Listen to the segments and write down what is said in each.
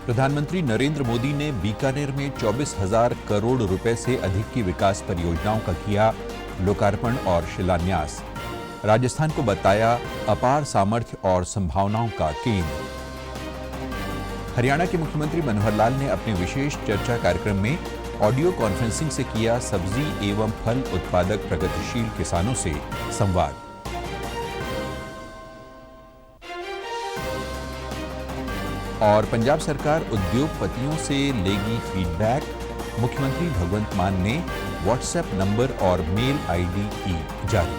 प्रधानमंत्री नरेंद्र मोदी ने बीकानेर में 24,000 करोड़ रुपए से अधिक की विकास परियोजनाओं का किया लोकार्पण और शिलान्यास। राजस्थान को बताया अपार सामर्थ्य और संभावनाओं का केंद्र। हरियाणा के मुख्यमंत्री मनोहर लाल ने अपने विशेष चर्चा कार्यक्रम में ऑडियो कॉन्फ्रेंसिंग से किया सब्जी एवं फल उत्पादक प्रगतिशील किसानों से संवाद। और पंजाब सरकार उद्योगपतियों से लेगी फीडबैक। मुख्यमंत्री भगवंत मान ने व्हाट्सएप नंबर और मेल आईडी की जारी।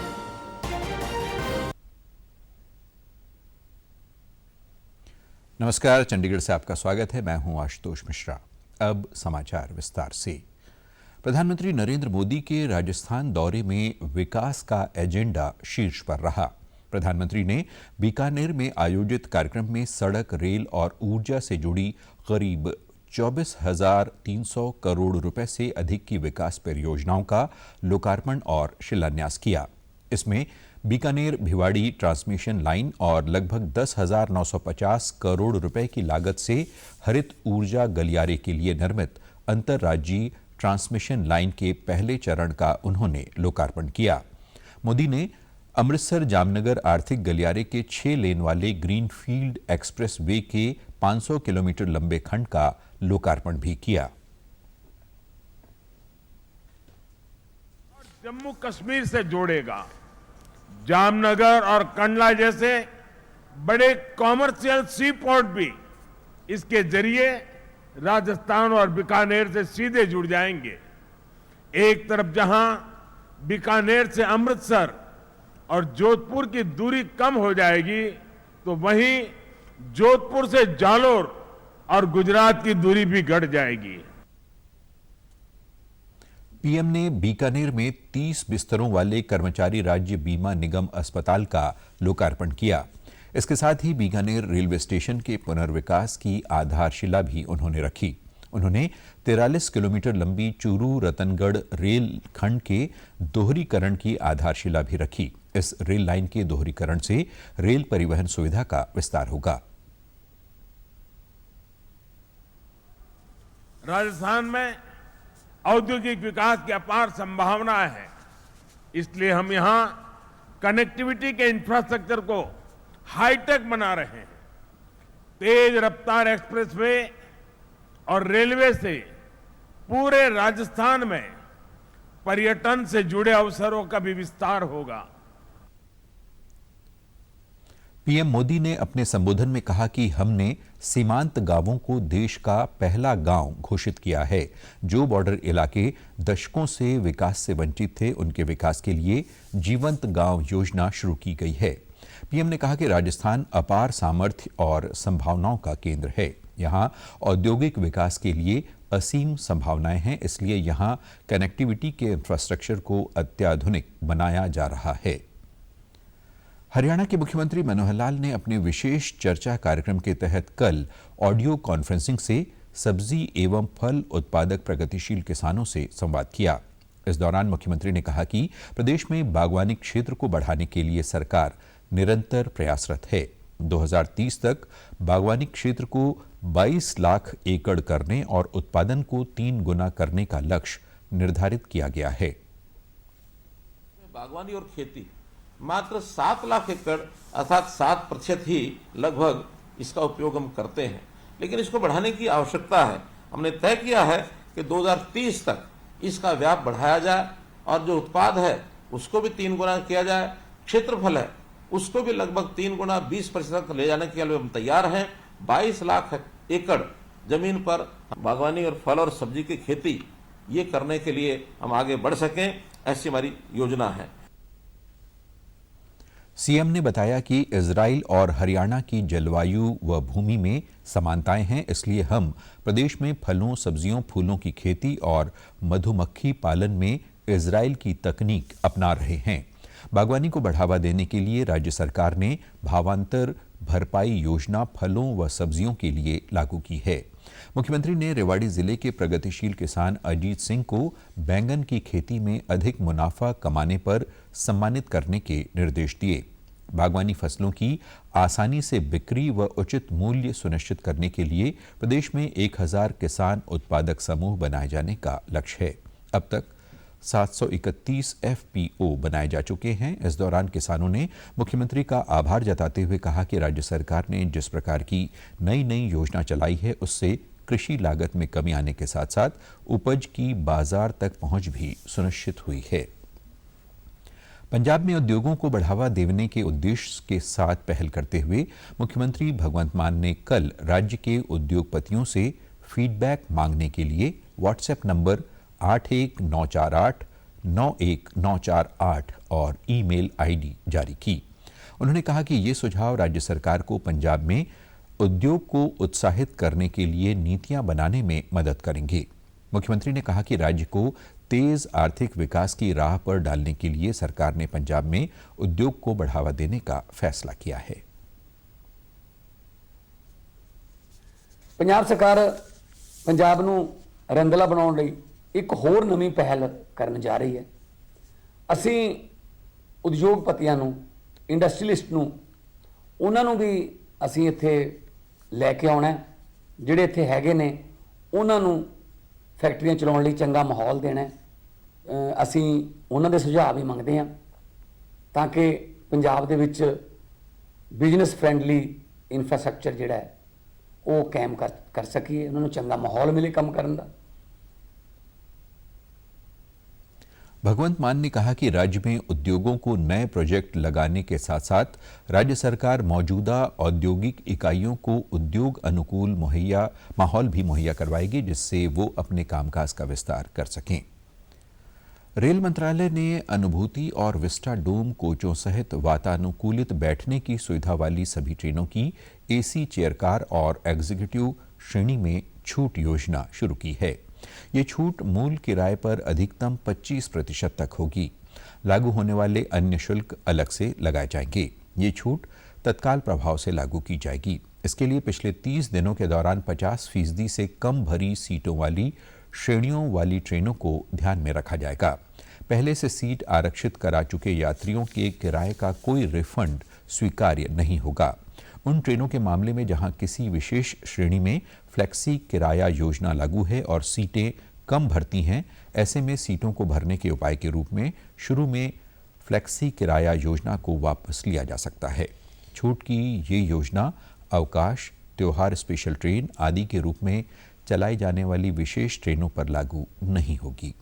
नमस्कार, चंडीगढ़ से आपका स्वागत है। मैं हूं आशुतोष मिश्रा। अब समाचार विस्तार से। प्रधानमंत्री नरेंद्र मोदी के राजस्थान दौरे में विकास का एजेंडा शीर्ष पर रहा। प्रधानमंत्री ने बीकानेर में आयोजित कार्यक्रम में सड़क, रेल और ऊर्जा से जुड़ी करीब 24,300 करोड़ रुपए से अधिक की विकास परियोजनाओं का लोकार्पण और शिलान्यास किया। इसमें बीकानेर भिवाड़ी ट्रांसमिशन लाइन और लगभग 10,950 करोड़ रुपए की लागत से हरित ऊर्जा गलियारे के लिए निर्मित अंतर्राज्यीय ट्रांसमिशन लाइन के पहले चरण का उन्होंने लोकार्पण किया। मोदी ने अमृतसर जामनगर आर्थिक गलियारे के 6 लेन वाले ग्रीनफील्ड एक्सप्रेस वे के 500 किलोमीटर लंबे खंड का लोकार्पण भी किया। जम्मू कश्मीर से जोड़ेगा। जामनगर और कंडला जैसे बड़े कॉमर्शियल सी पोर्ट भी इसके जरिए राजस्थान और बीकानेर से सीधे जुड़ जाएंगे। एक तरफ जहां बीकानेर से अमृतसर और जोधपुर की दूरी कम हो जाएगी, तो वहीं जोधपुर से जालोर और गुजरात की दूरी भी घट जाएगी। पीएम ने बीकानेर में 30 बिस्तरों वाले कर्मचारी राज्य बीमा निगम अस्पताल का लोकार्पण किया। इसके साथ ही बीकानेर रेलवे स्टेशन के पुनर्विकास की आधारशिला भी उन्होंने रखी। उन्होंने 43 किलोमीटर लंबी चूरू रतनगढ़ रेल खंड के दोहरीकरण की आधारशिला भी रखी। इस रेल लाइन के दोहरीकरण से रेल परिवहन सुविधा का विस्तार होगा। राजस्थान में औद्योगिक विकास की अपार संभावनाएं हैं, इसलिए हम यहां कनेक्टिविटी के इंफ्रास्ट्रक्चर को हाईटेक बना रहे हैं। तेज रफ्तार एक्सप्रेसवे और रेलवे से पूरे राजस्थान में पर्यटन से जुड़े अवसरों का भी विस्तार होगा। पीएम मोदी ने अपने संबोधन में कहा कि हमने सीमांत गांवों को देश का पहला गांव घोषित किया है। जो बॉर्डर इलाके दशकों से विकास से वंचित थे, उनके विकास के लिए जीवंत गांव योजना शुरू की गई है। पीएम ने कहा कि राजस्थान अपार सामर्थ्य और संभावनाओं का केंद्र है। यहां औद्योगिक विकास के लिए असीम संभावनाएं हैं, इसलिए यहां कनेक्टिविटी के इंफ्रास्ट्रक्चर को अत्याधुनिक बनाया जा रहा है। हरियाणा के मुख्यमंत्री मनोहर लाल ने अपने विशेष चर्चा कार्यक्रम के तहत कल ऑडियो कॉन्फ्रेंसिंग से सब्जी एवं फल उत्पादक प्रगतिशील किसानों से संवाद किया। इस दौरान मुख्यमंत्री ने कहा कि प्रदेश में बागवानी क्षेत्र को बढ़ाने के लिए सरकार निरंतर प्रयासरत है। 2030 तक बागवानी क्षेत्र को 22 लाख एकड़ करने और उत्पादन को 3 गुना करने का लक्ष्य निर्धारित किया गया है। बागवानी और खेती मात्र 7 लाख एकड़ अर्थात 7% ही लगभग इसका उपयोग हम करते हैं, लेकिन इसको बढ़ाने की आवश्यकता है। हमने तय किया है कि 2030 तक इसका व्याप बढ़ाया जाए और जो उत्पाद है उसको भी 3 गुना किया जाए। क्षेत्रफल है उसको भी लगभग 3 गुना 20% ले जाने के लिए हम तैयार हैं। 22 लाख एकड़ जमीन पर बागवानी और फल और सब्जी की खेती ये करने के लिए हम आगे बढ़ सकें, ऐसी हमारी योजना है। सीएम ने बताया कि इजराइल और हरियाणा की जलवायु व भूमि में समानताएं हैं, इसलिए हम प्रदेश में फलों, सब्जियों, फूलों की खेती और मधुमक्खी पालन में इजराइल की तकनीक अपना रहे हैं। बागवानी को बढ़ावा देने के लिए राज्य सरकार ने भावांतर भरपाई योजना फलों व सब्जियों के लिए लागू की है। मुख्यमंत्री ने रेवाड़ी जिले के प्रगतिशील किसान अजीत सिंह को बैंगन की खेती में अधिक मुनाफा कमाने पर सम्मानित करने के निर्देश दिए। बागवानी फसलों की आसानी से बिक्री व उचित मूल्य सुनिश्चित करने के लिए प्रदेश में 1000 किसान उत्पादक समूह बनाए जाने का लक्ष्य है। अब तक 731 FPO बनाए जा चुके हैं। इस दौरान किसानों ने मुख्यमंत्री का आभार जताते हुए कहा कि राज्य सरकार ने जिस प्रकार की नई योजना चलाई है उससे कृषि लागत में कमी आने के साथ साथ उपज की बाजार तक पहुंच भी सुनिश्चित हुई है। पंजाब में उद्योगों को बढ़ावा देने के उद्देश्य के साथ पहल करते हुए मुख्यमंत्री भगवंत मान ने कल राज्य के उद्योगपतियों से फीडबैक मांगने के लिए व्हाट्सएप नंबर 8198-91948 और ईमेल आईडी जारी की। उन्होंने कहा कि ये सुझाव राज्य सरकार को पंजाब में उद्योग को उत्साहित करने के लिए नीतियां बनाने में मदद करेंगे। मुख्यमंत्री ने कहा कि राज्य को तेज आर्थिक विकास की राह पर डालने के लिए सरकार ने पंजाब में उद्योग को बढ़ावा देने का फैसला किया है। पंजाब सरकार पंजाब नूं रंगला बनाउण लई एक होर नवीं पहल करन जा रही है। असीं उद्योगपतियां नूं, इंडस्ट्रीलिस्ट नूं, उन्हां नूं भी असीं इत्थे लैके आउणा है। जिहड़े इत्थे हैगे ने उन्हां नूं फैक्ट्रियां चलाउण लई चंगा माहौल देना है। असीं उन्हां दे सुझाव भी मंगदे हां तां कि पंजाब दे विच बिजनस फ्रेंडली इंफ्रास्ट्रक्चर जिहड़ा है वो कायम कर सकीए, उन्हां नूं चंगा माहौल मिले काम करन दा। भगवंत मान ने कहा कि राज्य में उद्योगों को नए प्रोजेक्ट लगाने के साथ साथ राज्य सरकार मौजूदा औद्योगिक इकाइयों को उद्योग अनुकूल माहौल भी मुहैया करवाएगी, जिससे वो अपने कामकाज का विस्तार कर सकें। रेल मंत्रालय ने अनुभूति और विस्टा डोम कोचों सहित वातानुकूलित बैठने की सुविधा वाली सभी ट्रेनों की AC चेयर कार और एग्जीक्यूटिव श्रेणी में छूट योजना शुरू की है। ये छूट मूल किराए पर अधिकतम 25% तक होगी। लागू होने वाले अन्य शुल्क अलग से लगाए जाएंगे। ये छूट तत्काल प्रभाव से लागू की जाएगी। इसके लिए पिछले 30 दिनों के दौरान 50% से कम भरी सीटों वाली श्रेणियों वाली ट्रेनों को ध्यान में रखा जाएगा। पहले से सीट आरक्षित करा चुके यात्रियों के किराए का कोई रिफंड स्वीकार्य नहीं होगा। उन ट्रेनों के मामले में जहां किसी विशेष श्रेणी में फ्लेक्सी किराया योजना लागू है और सीटें कम भरती हैं, ऐसे में सीटों को भरने के उपाय के रूप में शुरू में फ्लेक्सी किराया योजना को वापस लिया जा सकता है। छूट की ये योजना अवकाश, त्योहार स्पेशल ट्रेन आदि के रूप में चलाई जाने वाली विशेष ट्रेनों पर लागू नहीं होगी।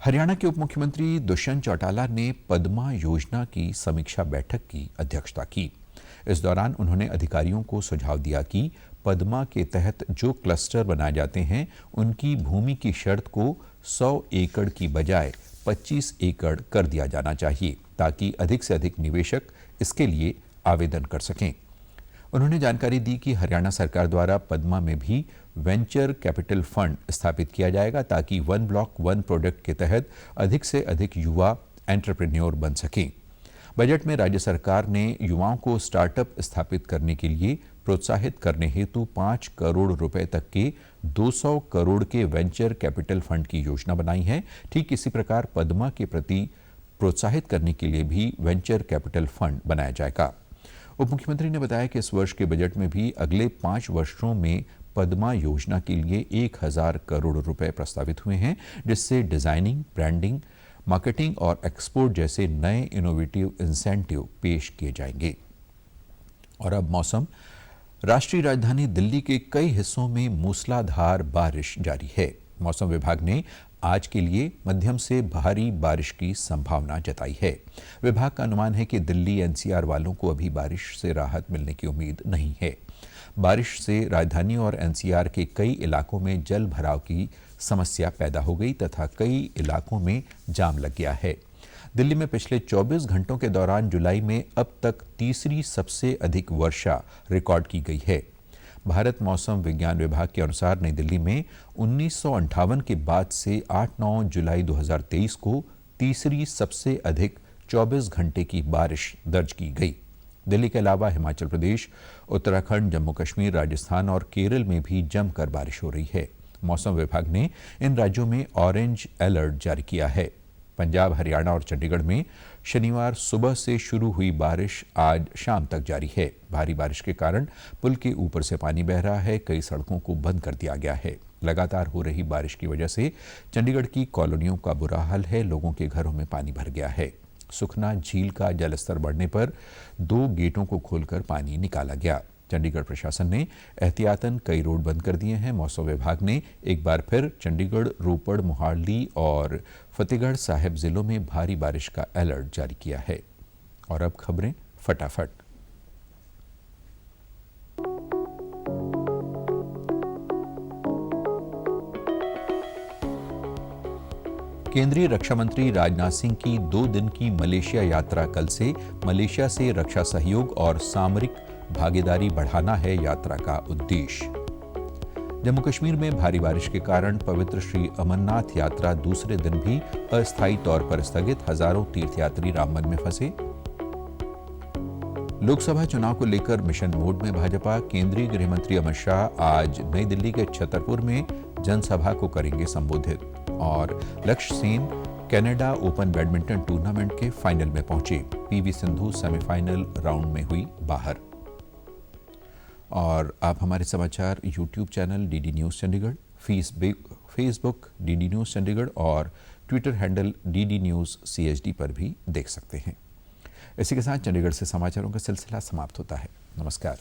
हरियाणा के उप मुख्यमंत्री दुष्यंत चौटाला ने पद्मा योजना की समीक्षा बैठक की अध्यक्षता की। इस दौरान उन्होंने अधिकारियों को सुझाव दिया कि पद्मा के तहत जो क्लस्टर बनाए जाते हैं उनकी भूमि की शर्त को 100 एकड़ की बजाय 25 एकड़ कर दिया जाना चाहिए, ताकि अधिक से अधिक निवेशक इसके लिए आवेदन कर सकें। उन्होंने जानकारी दी कि हरियाणा सरकार द्वारा पद्मा में भी वेंचर कैपिटल फंड स्थापित किया जाएगा, ताकि वन ब्लॉक वन प्रोडक्ट के तहत अधिक से अधिक युवा एंटरप्रेन्योर बन सकें। बजट में राज्य सरकार ने युवाओं को स्टार्टअप स्थापित करने के लिए प्रोत्साहित करने हेतु 5 करोड़ रुपए तक के 200 करोड़ के वेंचर कैपिटल फंड की योजना बनाई है। ठीक इसी प्रकार पद्मा के प्रति प्रोत्साहित करने के लिए भी वेंचर कैपिटल फंड बनाया जाएगा। उप मुख्यमंत्री ने बताया कि इस वर्ष के बजट में भी अगले 5 वर्षों में पद्मा योजना के लिए 1000 करोड़ रुपए प्रस्तावित हुए हैं, जिससे डिजाइनिंग, ब्रांडिंग, मार्केटिंग और एक्सपोर्ट जैसे नए इनोवेटिव इंसेंटिव पेश किए जाएंगे। और अब मौसम। राष्ट्रीय राजधानी दिल्ली के कई हिस्सों में मूसलाधार बारिश जारी है। मौसम विभाग ने आज के लिए मध्यम से भारी बारिश की संभावना जताई है। विभाग का अनुमान है कि दिल्ली NCR वालों को अभी बारिश से राहत मिलने की उम्मीद नहीं है। बारिश से राजधानी और NCR के कई इलाकों में जल भराव की समस्या पैदा हो गई तथा कई इलाकों में जाम लग गया है। दिल्ली में पिछले 24 घंटों के दौरान जुलाई में अब तक तीसरी सबसे अधिक वर्षा रिकॉर्ड की गई है। भारत मौसम विज्ञान विभाग के अनुसार नई दिल्ली में 1958 के बाद से 8-9 जुलाई 2023 को तीसरी सबसे अधिक 24 घंटे की बारिश दर्ज की गई। दिल्ली के अलावा हिमाचल प्रदेश, उत्तराखंड, जम्मू कश्मीर, राजस्थान और केरल में भी जमकर बारिश हो रही है। मौसम विभाग ने इन राज्यों में ऑरेंज अलर्ट जारी किया है। पंजाब, हरियाणा और चंडीगढ़ में शनिवार सुबह से शुरू हुई बारिश आज शाम तक जारी है। भारी बारिश के कारण पुल के ऊपर से पानी बह रहा है। कई सड़कों को बंद कर दिया गया है। लगातार हो रही बारिश की वजह से चंडीगढ़ की कॉलोनियों का बुरा हाल है। लोगों के घरों में पानी भर गया है। सुखना झील का जलस्तर बढ़ने पर 2 गेटों को खोलकर पानी निकाला गया। चंडीगढ़ प्रशासन ने एहतियातन कई रोड बंद कर दिए हैं। मौसम विभाग ने एक बार फिर चंडीगढ़, रोपड़, मोहाली और फतेहगढ़ साहिब जिलों में भारी बारिश का अलर्ट जारी किया है। और अब खबरें फटाफट। केंद्रीय रक्षा मंत्री राजनाथ सिंह की 2 दिन की मलेशिया यात्रा कल से। मलेशिया से रक्षा सहयोग और सामरिक भागीदारी बढ़ाना है यात्रा का उद्देश्य। जम्मू कश्मीर में भारी बारिश के कारण पवित्र श्री अमरनाथ यात्रा दूसरे दिन भी अस्थायी तौर पर स्थगित। हजारों तीर्थयात्री रामबन में फंसे। लोकसभा चुनाव को लेकर मिशन मोड में भाजपा। केंद्रीय गृह मंत्री अमित शाह आज नई दिल्ली के छतरपुर में जनसभा को करेंगे संबोधित। और लक्ष्य Sen Canada open badminton tournament के फाइनल में पहुंचे। पीवी सिंधु सेमीफाइनल राउंड में हुई बाहर। और आप हमारे समाचार YouTube channel DD News Chandigarh, Facebook DD News Chandigarh और Twitter handle DD News CHD पर भी देख सकते हैं। इसी के साथ चंडीगढ़ से समाचारों का सिलसिला समाप्त होता है। नमस्कार।